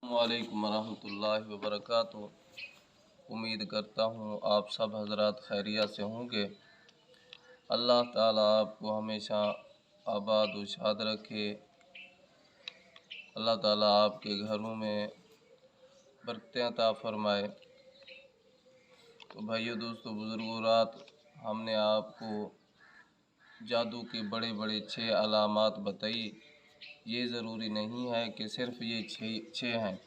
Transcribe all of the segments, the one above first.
वालेकुम रहमतुल्लाहि व बरकातुहू। उम्मीद करता हूँ आप सब हजरात खैरियत से होंगे। अल्लाह ताला आपको हमेशा आबाद व शाद रखे। अल्लाह ताला आपके घरों में बरकतें अता फरमाए। तो भाइयों, दोस्तों, बुज़ुर्गों, रात हमने आपको जादू के बड़े बड़े 6 अलामात बताई। ये ज़रूरी नहीं है कि सिर्फ ये छः हैं,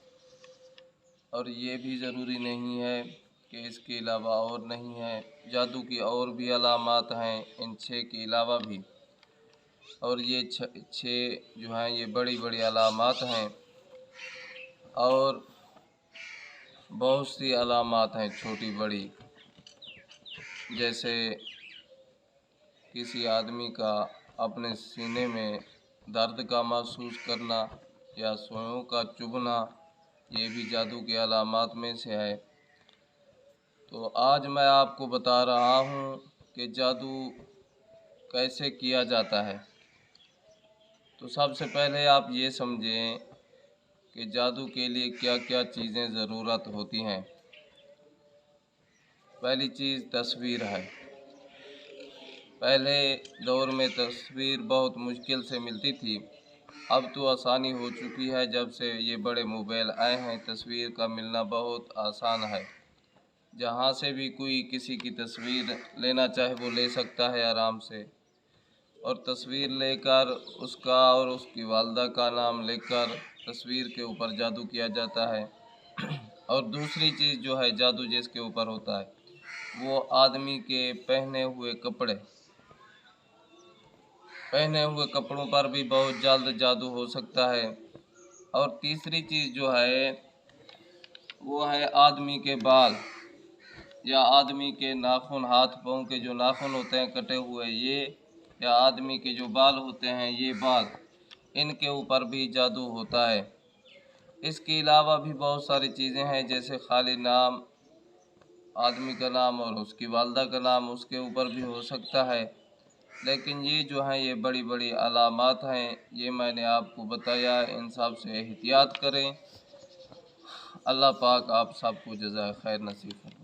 और ये भी ज़रूरी नहीं है कि इसके अलावा और नहीं है। जादू की और भी अलामात हैं इन 6 के अलावा भी, और ये 6 जो हैं ये बड़ी बड़ी अलामात हैं, और बहुत सी अलामात हैं छोटी बड़ी। जैसे किसी आदमी का अपने सीने में दर्द का महसूस करना या सुइयों का चुभना, ये भी जादू के अलामात में से है। तो आज मैं आपको बता रहा हूँ कि जादू कैसे किया जाता है। तो सबसे पहले आप ये समझें कि जादू के लिए क्या क्या चीज़ें ज़रूरत होती हैं। पहली चीज़ तस्वीर है। पहले दौर में तस्वीर बहुत मुश्किल से मिलती थी, अब तो आसानी हो चुकी है। जब से ये बड़े मोबाइल आए हैं, तस्वीर का मिलना बहुत आसान है। जहाँ से भी कोई किसी की तस्वीर लेना चाहे वो ले सकता है आराम से, और तस्वीर लेकर उसका और उसकी वालदा का नाम लिखकर तस्वीर के ऊपर जादू किया जाता है। और दूसरी चीज़ जो है जादू जिसके ऊपर होता है वो आदमी के पहने हुए कपड़ों पर भी बहुत जल्द जादू हो सकता है। और तीसरी चीज़ जो है वो है आदमी के बाल या आदमी के नाखून, हाथ पाँव के जो नाखून होते हैं कटे हुए, ये या आदमी के जो बाल होते हैं ये बाल, इनके ऊपर भी जादू होता है। इसके अलावा भी बहुत सारी चीज़ें हैं, जैसे खाली नाम, आदमी का नाम और उसकी वालदा का नाम, उसके ऊपर भी हो सकता है। लेकिन ये जो हैं ये बड़ी बड़ी अलामात हैं, ये मैंने आपको बताया। इन सब से एहतियात करें। अल्लाह पाक आप सबको जज़ाए खैर नसीब फरमाए।